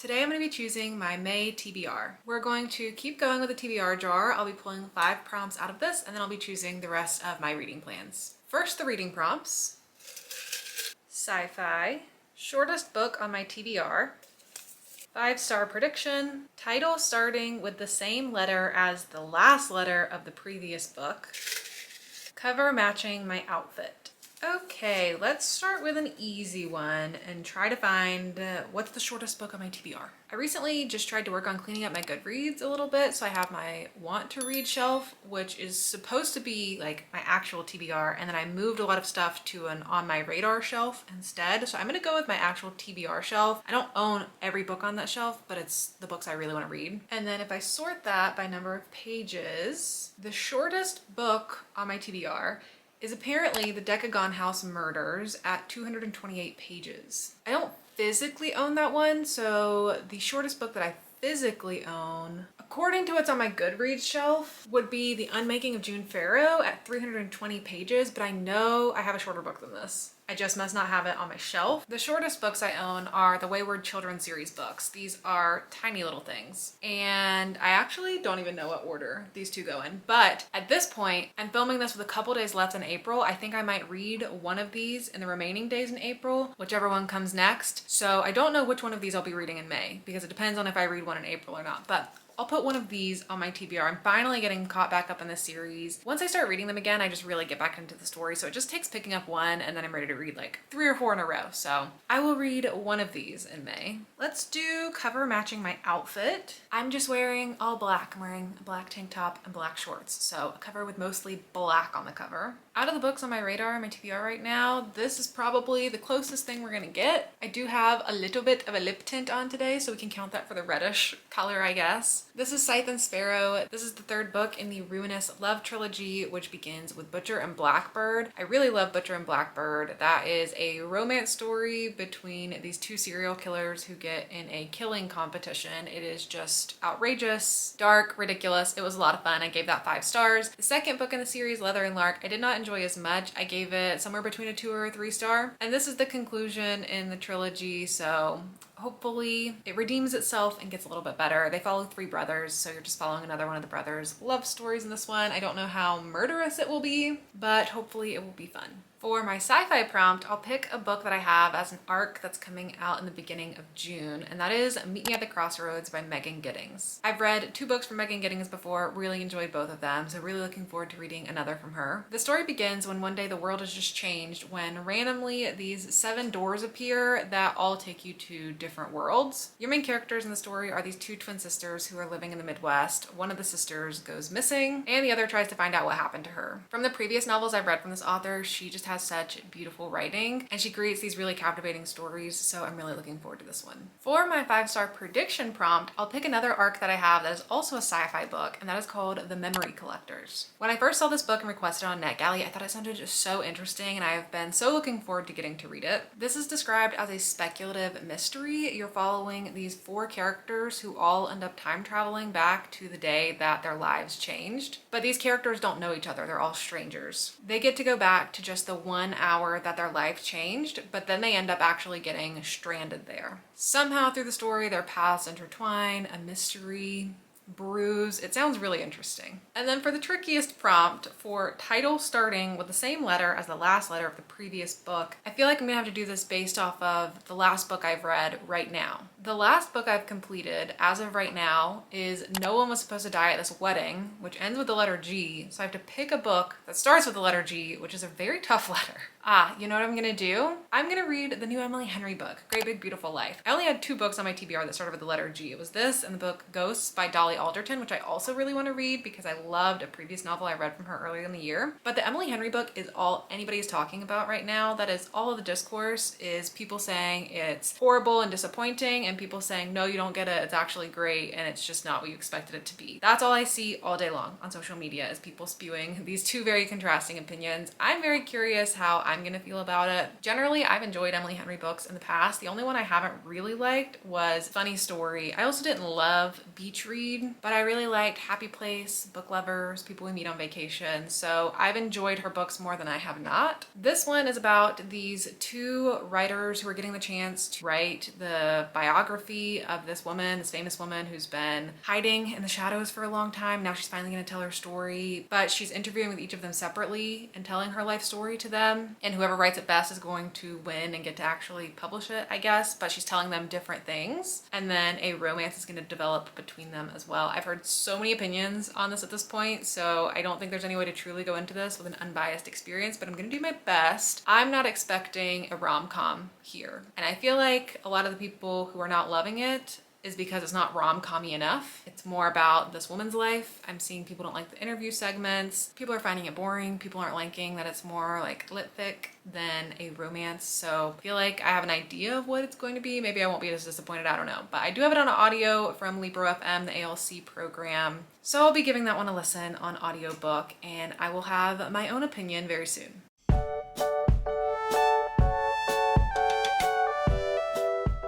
Today I'm going to be choosing my May TBR. We're going to keep going with the TBR jar. I'll be pulling 5 prompts out of this and then I'll be choosing the rest of my reading plans. First, the reading prompts. Sci-Fi. Shortest book on my TBR. 5-star prediction. Title starting with the same letter as the last letter of the previous book. Cover matching my outfit. Okay, let's start with an easy one and try to find what's the shortest book on my TBR. I recently just tried to work on cleaning up my Goodreads a little bit, so I have my want to read shelf, which is supposed to be like my actual TBR, and then I moved a lot of stuff to an on my radar shelf instead. So I'm gonna go with my actual TBR shelf. I don't own every book on that shelf, but it's the books I really want to read. And then if I sort that by number of pages, the shortest book on my TBR is apparently The Decagon House Murders at 228 pages. I don't physically own that one, so the shortest book that I physically own, according to what's on my Goodreads shelf, would be The Unmaking of June Farrow at 320 pages, but I know I have a shorter book than this. I just must not have it on my shelf. The shortest books I own are the Wayward Children series books. These are tiny little things. And I actually don't even know what order these two go in. But at this point, I'm filming this with a couple days left in April. I think I might read one of these in the remaining days in April, whichever one comes next. So I don't know which one of these I'll be reading in May because it depends on if I read one in April or not. But I'll put one of these on my TBR. I'm finally getting caught back up in this series. Once I start reading them again, I just really get back into the story. So it just takes picking up one and then I'm ready to read like 3 or 4 in a row. So I will read one of these in May. Let's do cover matching my outfit. I'm just wearing all black. I'm wearing a black tank top and black shorts. So a cover with mostly black on the cover. Out of the books on my radar, my TBR right now, this is probably the closest thing we're gonna get. I do have a little bit of a lip tint on today, so we can count that for the reddish color, I guess. This is Scythe and Sparrow. This is the 3rd book in the Ruinous Love trilogy, which begins with Butcher and Blackbird. I really love Butcher and Blackbird. That is a romance story between these 2 serial killers who get in a killing competition. It is just outrageous, dark, ridiculous. It was a lot of fun. I gave that 5 stars. The 2nd book in the series, Leather and Lark, I did not enjoy as much. I gave it somewhere between a 2 or a 3 star. And this is the conclusion in the trilogy, so hopefully it redeems itself and gets a little bit better. They follow 3 brothers, so you're just following another one of the brothers' love stories in this one. I don't know how murderous it will be, but hopefully it will be fun. For my sci-fi prompt, I'll pick a book that I have as an arc that's coming out in the beginning of June, and that is Meet Me at the Crossroads by Megan Giddings. I've read 2 books from Megan Giddings before, really enjoyed both of them, so really looking forward to reading another from her. The story begins when one day the world has just changed, when randomly these 7 doors appear that all take you to different worlds. Your main characters in the story are these 2 twin sisters who are living in the Midwest. One of the sisters goes missing, and the other tries to find out what happened to her. From the previous novels I've read from this author, she just has such beautiful writing and she creates these really captivating stories, so I'm really looking forward to this one. For my 5-star prediction prompt, I'll pick another arc that I have that is also a sci-fi book, and that is called The Memory Collectors. When I first saw this book and requested it on NetGalley, I thought it sounded just so interesting and I have been so looking forward to getting to read it. This is described as a speculative mystery. You're following these 4 characters who all end up time traveling back to the day that their lives changed. But these characters don't know each other, they're all strangers. They get to go back to just the 1 hour that their life changed, but then they end up actually getting stranded there. Somehow through the story, their paths intertwine, a mystery brews. It sounds really interesting. And then for the trickiest prompt, for title starting with the same letter as the last letter of the previous book, I feel like I'm gonna have to do this based off of the last book I've read right now. The last book I've completed as of right now is No One Was Supposed to Die at This Wedding, which ends with the letter G. So I have to pick a book that starts with the letter G, which is a very tough letter. You know what I'm gonna do? I'm gonna read the new Emily Henry book, Great Big Beautiful Life. I only had 2 books on my TBR that started with the letter G. It was this and the book Ghosts by Dolly Alderton, which I also really want to read because I loved a previous novel I read from her earlier in the year. But the Emily Henry book is all anybody is talking about right now. That is all of the discourse, is people saying it's horrible and disappointing and people saying, no, you don't get it, it's actually great and it's just not what you expected it to be. That's all I see all day long on social media, is people spewing these 2 very contrasting opinions. I'm very curious how I'm gonna feel about it. Generally, I've enjoyed Emily Henry books in the past. The only one I haven't really liked was Funny Story. I also didn't love Beach Read, but I really liked Happy Place, Book Lovers, People We Meet on Vacation. So I've enjoyed her books more than I have not. This one is about these two writers who are getting the chance to write the biography of this woman, this famous woman who's been hiding in the shadows for a long time. Now she's finally gonna tell her story, but she's interviewing with each of them separately and telling her life story to them. And whoever writes it best is going to win and get to actually publish it, I guess. But she's telling them different things. And then a romance is gonna develop between them as well. I've heard so many opinions on this at this point, so I don't think there's any way to truly go into this with an unbiased experience, but I'm gonna do my best. I'm not expecting a rom-com here. And I feel like a lot of the people who are not loving it is because it's not rom-com-y enough. It's more about this woman's life. I'm seeing people don't like the interview segments. People are finding it boring. People aren't liking that it's more like lit fic than a romance. So I feel like I have an idea of what it's going to be. Maybe I won't be as disappointed, I don't know. But I do have it on audio from Libro FM, the ALC program. So I'll be giving that one a listen on audiobook, and I will have my own opinion very soon.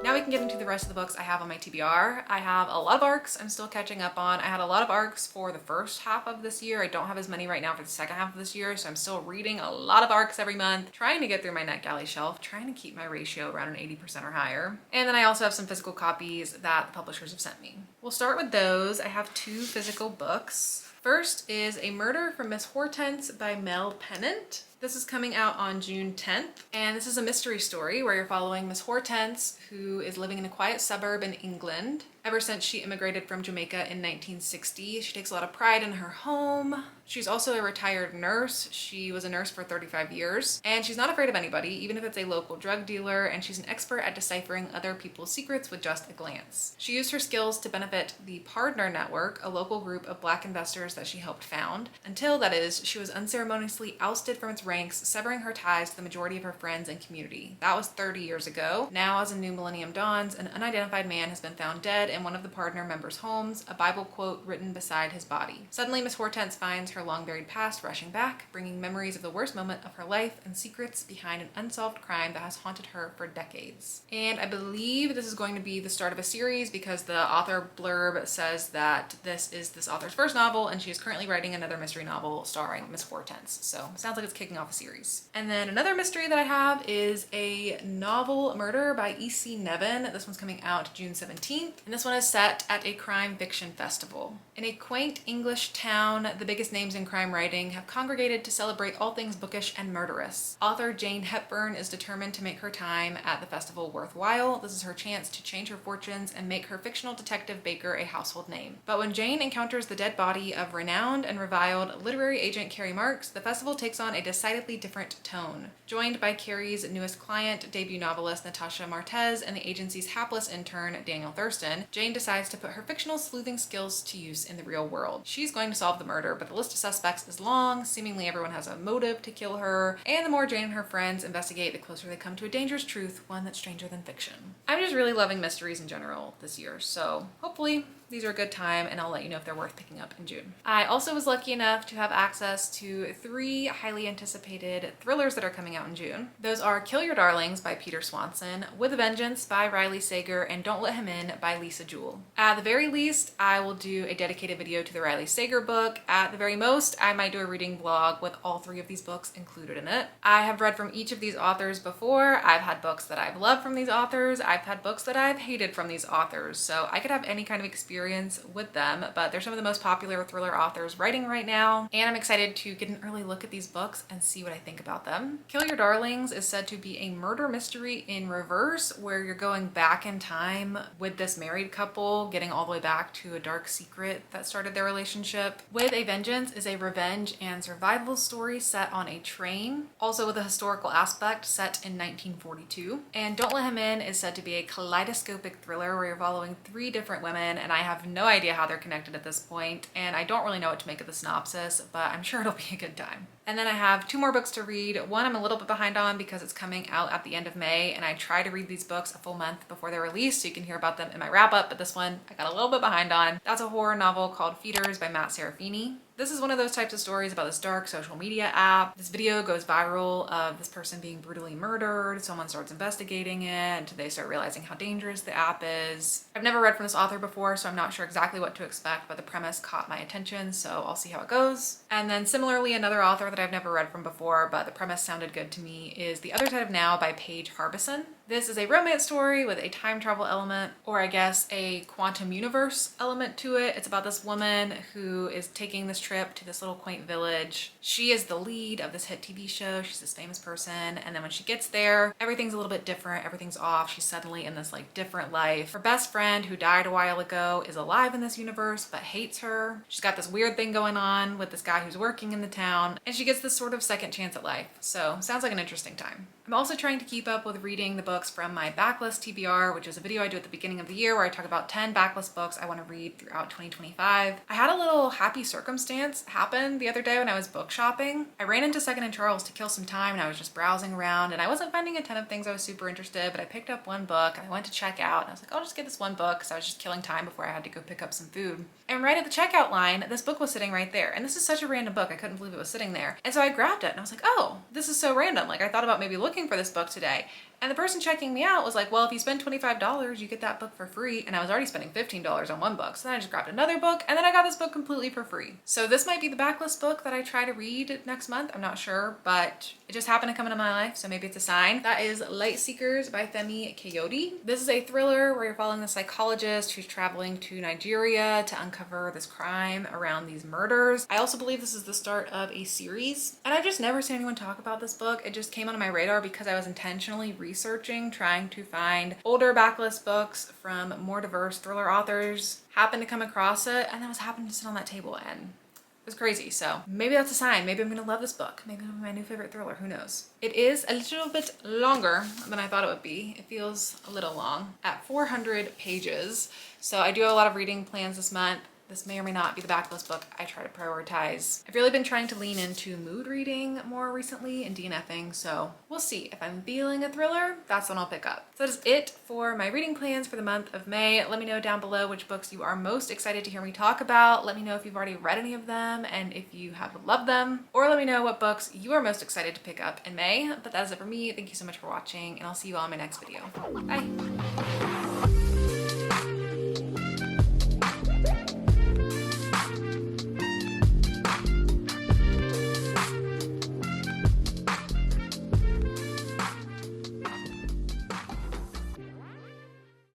Now we can get into the rest of the books I have on my TBR. I have a lot of arcs I'm still catching up on. I had a lot of arcs for the first half of this year. I don't have as many right now for the second half of this year, so I'm still reading a lot of arcs every month, trying to get through my NetGalley shelf, trying to keep my ratio around an 80% or higher. And then I also have some physical copies that the publishers have sent me. We'll start with those. I have 2 physical books. First is A Murder from Miss Hortense by Mel Pennant. This is coming out on June 10th, and this is a mystery story where you're following Miss Hortense, who is living in a quiet suburb in England. Ever since she immigrated from Jamaica in 1960, she takes a lot of pride in her home. She's also a retired nurse. She was a nurse for 35 years, and she's not afraid of anybody, even if it's a local drug dealer, and she's an expert at deciphering other people's secrets with just a glance. She used her skills to benefit the Partner Network, a local group of Black investors that she helped found, until, that is, she was unceremoniously ousted from its ranks, severing her ties to the majority of her friends and community. That was 30 years ago. Now, as a new millennium dawns, an unidentified man has been found dead in one of the Partner members' homes, a Bible quote written beside his body. Suddenly, Miss Hortense finds her long-buried past rushing back, bringing memories of the worst moment of her life and secrets behind an unsolved crime that has haunted her for decades. And I believe this is going to be the start of a series because the author blurb says that this is this author's first novel, and she is currently writing another mystery novel starring Miss Hortense. So it sounds like it's kicking off a series. And then another mystery that I have is A Novel Murder by E.C. Nevin. This one's coming out June 17th, and this one is set at a crime fiction festival. In a quaint English town, the biggest names in crime writing have congregated to celebrate all things bookish and murderous. Author Jane Hepburn is determined to make her time at the festival worthwhile. This is her chance to change her fortunes and make her fictional detective Baker a household name. But when Jane encounters the dead body of renowned and reviled literary agent Carrie Marks, the festival takes on a decidedly different tone. Joined by Carrie's newest client, debut novelist Natasha Martez, and the agency's hapless intern Daniel Thurston, Jane decides to put her fictional sleuthing skills to use in the real world. She's going to solve the murder, but the list of suspects is long. Seemingly everyone has a motive to kill her, and the more Jane and her friends investigate, the closer they come to a dangerous truth, one that's stranger than fiction. I'm just really loving mysteries in general this year, so hopefully these are a good time, and I'll let you know if they're worth picking up in June. I also was lucky enough to have access to 3 highly anticipated thrillers that are coming out in June. Those are Kill Your Darlings by Peter Swanson, With a Vengeance by Riley Sager, and Don't Let Him In by Lisa Jewell. At the very least, I will do a dedicated video to the Riley Sager book. At the very most, I might do a reading vlog with all 3 of these books included in it. I have read from each of these authors before. I've had books that I've loved from these authors. I've had books that I've hated from these authors, so I could have any kind of experience with them, but they're some of the most popular thriller authors writing right now, and I'm excited to get an early look at these books and see what I think about them. Kill Your Darlings is said to be a murder mystery in reverse, where you're going back in time with this married couple, getting all the way back to a dark secret that started their relationship. With a Vengeance is a revenge and survival story set on a train, also with a historical aspect set in 1942. And Don't Let Him In is said to be a kaleidoscopic thriller where you're following 3 different women, and I have no idea how they're connected at this point, and I don't really know what to make of the synopsis, but I'm sure it'll be a good time. And then I have 2 more books to read. One I'm a little bit behind on because it's coming out at the end of May, and I try to read these books a full month before they're released so you can hear about them in my wrap up, but this one I got a little bit behind on. That's a horror novel called Feeders by Matt Serafini. This is one of those types of stories about this dark social media app. This video goes viral of this person being brutally murdered. Someone starts investigating it. They start realizing how dangerous the app is. I've never read from this author before, so I'm not sure exactly what to expect, but the premise caught my attention, so I'll see how it goes. And then similarly, another author that I've never read from before, but the premise sounded good to me, is The Other Side of Now by Paige Harbison. This is a romance story with a time travel element, or I guess a quantum universe element to it. It's about this woman who is taking this trip to this little quaint village. She is the lead of this hit TV show. She's this famous person. And then when she gets there, everything's a little bit different. Everything's off. She's suddenly in this like different life. Her best friend who died a while ago is alive in this universe, but hates her. She's got this weird thing going on with this guy who's working in the town, and she gets this sort of second chance at life. So sounds like an interesting time. I'm also trying to keep up with reading the books from my backlist TBR, which is a video I do at the beginning of the year where I talk about 10 backlist books I want to read throughout 2025. I had a little happy circumstance happen the other day when I was book shopping. I ran into Second and Charles to kill some time, and I was just browsing around, and I wasn't finding a ton of things I was super interested, but I picked up one book and I went to check out, and I was like, I'll just get this one book because I was just killing time before I had to go pick up some food. And right at the checkout line, this book was sitting right there. And this is such a random book. I couldn't believe it was sitting there. And so I grabbed it and I was like, oh, this is so random. Like I thought about maybe looking for this book today. And the person checking me out was like, well, if you spend $25, you get that book for free. And I was already spending $15 on one book. So then I just grabbed another book, and then I got this book completely for free. So this might be the backlist book that I try to read next month. I'm not sure, but it just happened to come into my life. So maybe it's a sign. That is Light Seekers by Femi Coyote. This is a thriller where you're following the psychologist who's traveling to Nigeria to uncover this crime around these murders. I also believe this is the start of a series. And I've just never seen anyone talk about this book. It just came onto my radar because I was intentionally researching, trying to find older backlist books from more diverse thriller authors, happened to come across it, and then was happened to sit on that table, and it was crazy. So maybe that's a sign. Maybe I'm gonna love this book. Maybe it'll be my new favorite thriller, who knows? It is a little bit longer than I thought it would be. It feels a little long at 400 pages. So I do have a lot of reading plans this month. This may or may not be the backlist book I try to prioritize. I've really been trying to lean into mood reading more recently and DNFing, so we'll see. If I'm feeling a thriller, that's when I'll pick up. So that is it for my reading plans for the month of May. Let me know down below which books you are most excited to hear me talk about. Let me know if you've already read any of them and if you have loved them, or let me know what books you are most excited to pick up in May. But that is it for me. Thank you so much for watching, and I'll see you all in my next video. Bye.